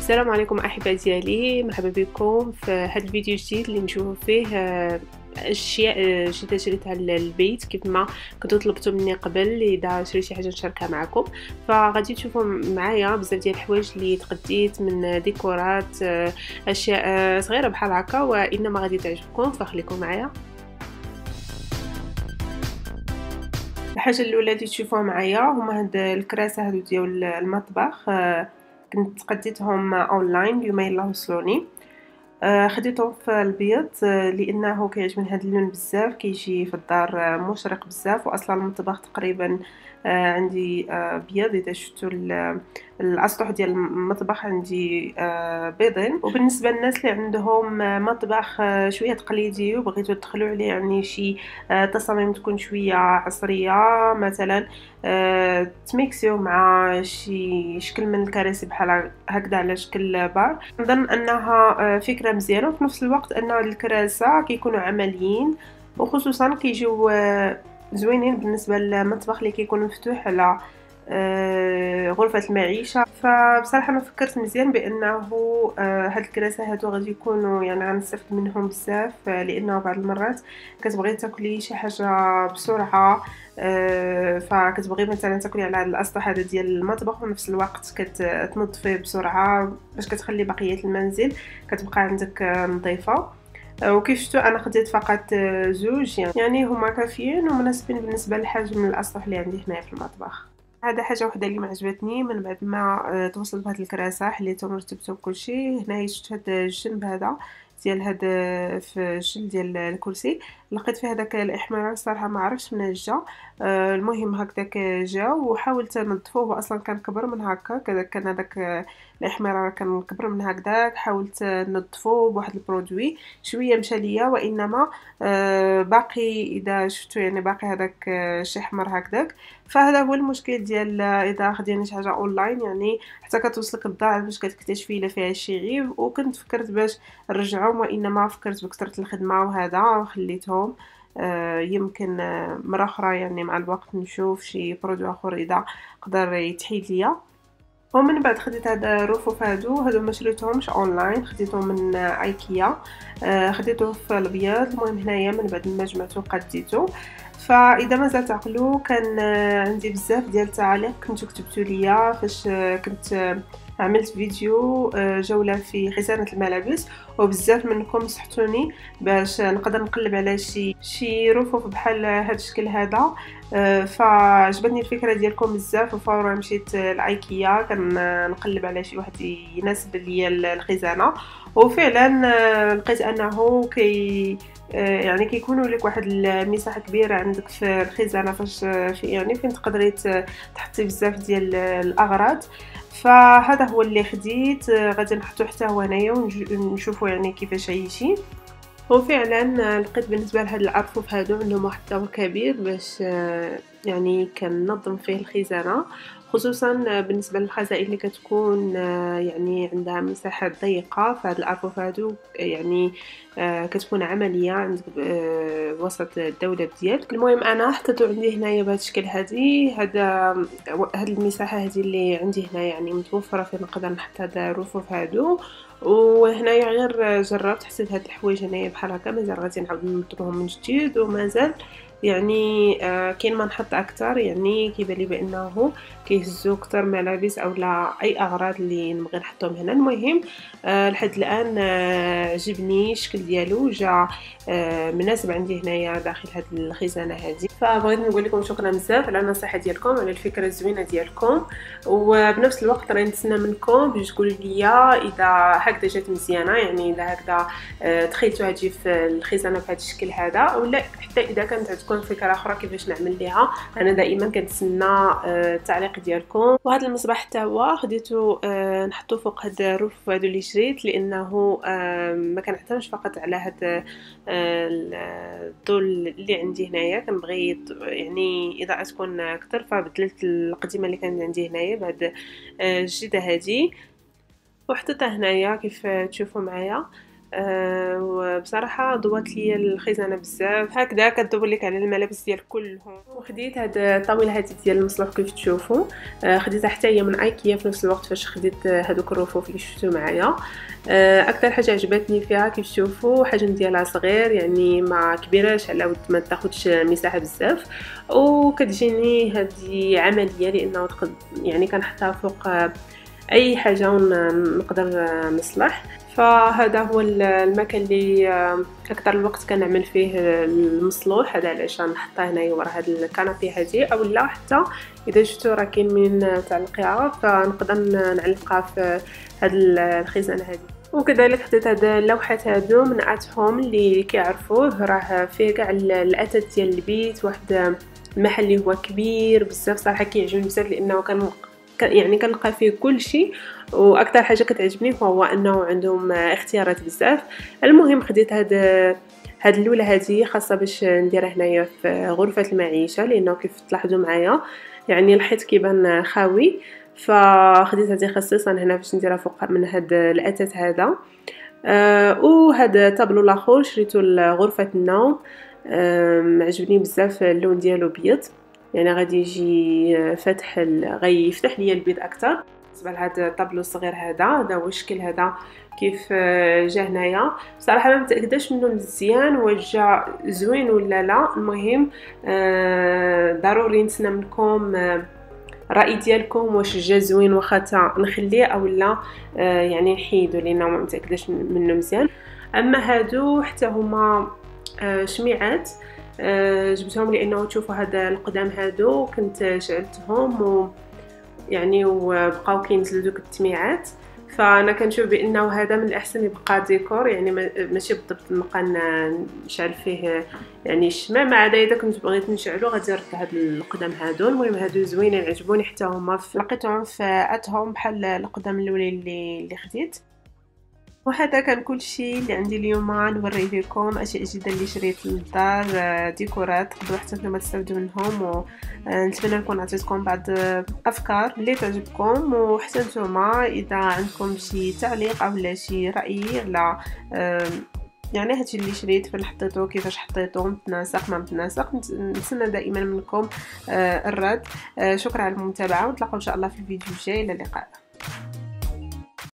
السلام عليكم احبائي ديالي، مرحبا بكم في هذا الفيديو الجديد اللي نشوفوا فيه اشياء جديده شريتها للبيت كيف ما كنتو طلبتوا مني قبل. اذا شريت شي حاجه نشاركها معكم، فغادي تشوفوا معايا بزاف ديال الحوايج اللي تقديت من ديكورات، اشياء صغيره بحال هكا، وانما غادي تعجبكم، فخليكم معايا. الحاجه الاولى اللي تشوفوها معايا هما هاد الكراسه هادو ديال المطبخ. كنت قديتهم اونلاين، اليوم يلاه وصلوني. خديتهم في البيض لانه كيعجبني هذا اللون بزاف، كيجي في الدار مشرق بزاف، واصلا المطبخ تقريبا عندي بيض. اذا شفتوا الاسطح ديال المطبخ عندي بيضين. وبالنسبه للناس اللي عندهم مطبخ شويه تقليدي وبغيتوا تدخلوا عليه يعني شي تصاميم تكون شويه عصريه، مثلا تميكسيو مع شي شكل من الكراسي بحال هكذا على شكل بار، نظن انها فكره مزيانه. وفي نفس الوقت ان الكراسه كيكونوا عمليين، وخصوصا كيجيو زوينين بالنسبه للمطبخ اللي كيكون مفتوح على غرفه المعيشه. فبصراحه انا فكرت مزيان بانه هاد الكراسه هادو غادي يكونوا يعني غنستافد منهم بزاف، لانه بعض المرات كتبغي تاكلي شي حاجه بسرعه، فكتبغي مثلا تاكلي على هاد الاسطح هذا ديال المطبخ، وفي نفس الوقت كتنظفيه بسرعه باش كتخلي بقيه المنزل كتبقى عندك نظيفه. وكيف شفتوا انا خديت فقط زوج، يعني هما كافيين ومناسبين بالنسبه للحجم الاسطح اللي عندي هنا في المطبخ. هذا حاجه وحده اللي ما عجبتني من بعد ما توصلت بهاد الكراسه، حليتهم ورتبتهم كلشي. هنا شفت هذا الجنب هذا ديال هذا في الجلد ديال الكرسي، لقيت فيه هذاك الاحمرار، صراحه ما عرفتش منين جا. المهم هكذاك جا، وحاولت نظفوه، هو اصلا كان كبر من هكا، كان هذاك الاحمرار كان كبر من هكذاك. حاولت نظفوه بواحد البرودوي، شويه مشى ليا، وانما باقي اذا شفتوا يعني باقي هذاك شي احمر هكذاك. فهذا هو المشكل ديال اذا خدينا شي حاجه اونلاين، يعني حتى كتوصلك الدار باش كتكتشفي الا فيها شي عيب. وكنت فكرت باش نرجعهم، وانما فكرت بكثره الخدمه وهذا وخليتهم. يمكن مره اخرى يعني مع الوقت نشوف شي برودوي اخر اذا قدر يتحيد ليا. ومن بعد خديت هاد الرفوف هادو ما شريتهمش اونلاين، خديتهم من ايكيا. خديته في الابيض. المهم هنايا من بعد ما جمعته قديته. فاذا مازال تعقلوا كان عندي بزاف ديال التعاليق كنتو كتبتوا ليا فاش كنت عملت فيديو جولة في خزانة الملابس، وبزاف منكم نصحتوني باش نقدر نقلب على شي رفوف بحال هذا الشكل هذا. فعجبتني الفكره ديالكم بزاف، وفورا مشيت لايكيا كنقلب على شي واحد يناسب ليا الخزانه. وفعلا لقيت انه يعني كيكونوا لك واحد المساحه كبيره عندك في الخزانه، فاش يعني فين تقدري تحطي بزاف ديال الاغراض. فهذا هو اللي خديت، غادي نحطو حتى هو هنايا ونشوفوا يعني كيفاش يجي. وفعلا لقيت بالنسبه لهاد الارفف هادو عندهم واحد الدور كبير باش يعني كننظم فيه الخزانه، خصوصا بالنسبه للخزائن اللي كتكون يعني عندها مساحات ضيقه. فهاد الارفف هادو يعني كتكون عمليه عندك وسط الدولاب ديالك. المهم انا حطيتو عندي هنايا بهذا الشكل هاد المساحه هذه اللي عندي هنا يعني متوفره فين نقدر نحط هاد الرفوف هادو. وهنايا غير جربت حسيت هاد الحوايج هنايا بحال هكا مازال غادي نعاود نطلبهم من جديد، ومازال يعني كاين ما نحط اكثر، يعني كيبان لي بانه كيهزو اكثر ملابس او لا اي اغراض اللي نبغي نحطهم هنا. المهم لحد الان عجبني الشكل ديالو، جا مناسب عندي هنايا داخل هاد الخزانه هذه. فبغيت نقول لكم شكرا بزاف على النصيحه ديالكم، على الفكره الزوينه ديالكم، وبنفس الوقت راني نتسنى منكم باش تقولوا لي اذا هكذا جات مزيانه، يعني اذا هكذا تخيلتوها تجي في الخزانه بهذا الشكل هذا، ولا حتى اذا كانت عندكم فكره اخرى كيفاش نعمل ليها. انا دائما كنتسنى التعليق ديالكم. وهذا المصباح حتى هو خديته نحطو فوق هاد الرفوف هادو اللي شريت، لانه ما كنعتمدش فقط على هاد الضوء اللي عندي هنايا، كنبغي يعني اضاءه تكون اكثر، فبدلت القديمه اللي كانت عندي هنايا بهاد الجديده هذه وحطيتها هنايا كيف تشوفوا معايا. وبصراحه ضوات لي الخزانه بزاف. هكذا كتضوب لك على الملابس ديال كلهم. وخديت هاد الطاوله هذه ديال المصلوح كيف تشوفوا، خديتها حتى هي من ايكيا في نفس الوقت فاش خديت هذوك الرفوف اللي شفتوا معايا. اكثر حاجه عجبتني فيها كيف تشوفوا حجم ديالها صغير، يعني ما كبيراش على ود ما تاخذش مساحه بزاف، وكتجيني هذه عمليه لانه يعني كنحطها فوق اي حاجه نقدر نصلح. فهذا هو المكان اللي اكثر الوقت كنعمل فيه المصلوح. هذا علاش نحطها هنايا ورا هذا الكنابي هذه، او لا حتى اذا شفتوا راه كاين من تاع القيعه فنقدر نعلقها في هذه الخزانه هذه. وكذلك حطيت هاد اللوحات هادو من اتهم اللي كيعرفوه، راه فيه كاع الاثاث ديال البيت. واحد المحل اللي هو كبير بزاف صراحه كيعجبني بزاف لانه يعني كنلقى فيه كل شيء. واكثر حاجه كتعجبني هو انه عندهم اختيارات بزاف. المهم خديت هاد اللوله هذه خاصه باش نديرها هنايا في غرفه المعيشه، لانه كيف تلاحظوا معايا يعني الحيط كيبان خاوي، فخديت هذه خصيصا هنا باش نديرها فوق من هاد الاثاث هذا. وهذا طابلو الاخر شريته لغرفه النوم، عجبني بزاف اللون ديالو بيض، يعني غادي يجي فتح غيفتح ليا البيض اكثر. بالنسبه لهذا الطابلو الصغير هذا هو الشكل هذا كيف جا هنايا. بصراحه ما متاكداش منه مزيان واش جا زوين ولا لا. المهم ضروري نتسنى منكم الراي ديالكم واش جا زوين واخا نخليه او لا يعني نحيدو لانه ما متاكداش منه مزيان. اما هادو حتى هما شميعات جبتهم لانه تشوفوا هذا القدام هادو كنت شعلتهم يعني وبقاو كينزلوا دوك التميعات. فانا كنشوف بانه هذا من الاحسن يبقى ديكور، يعني ماشي بالضبط نبقى نشعل فيه يعني الشمع. مع هذا اذا كنت بغيت نشعلو غادي نرد هاد القدام هادو. المهم هادو زوينين عجبوني حتى هما، لقيتهم في اتهم بحال القدام الاولين اللي خديت. وهذا كان كل شيء اللي عندي اليوم نوريه لكم. اشياء جدا اللي شريت للدار، ديكورات تقدروا حتى نتوما تستافدوا منهم، ونتمنى نكون عطيتكم بعض افكار اللي تعجبكم. وحتى نتوما اذا عندكم شي تعليق او شي راي على يعني هادشي اللي شريت فين حطيتو، كيفاش حطيتو، متناسق ما متناسق، نتسنى دائما منكم الرد. شكرا على المتابعه ونتلاقاو ان شاء الله في الفيديو الجاي. الى اللقاء.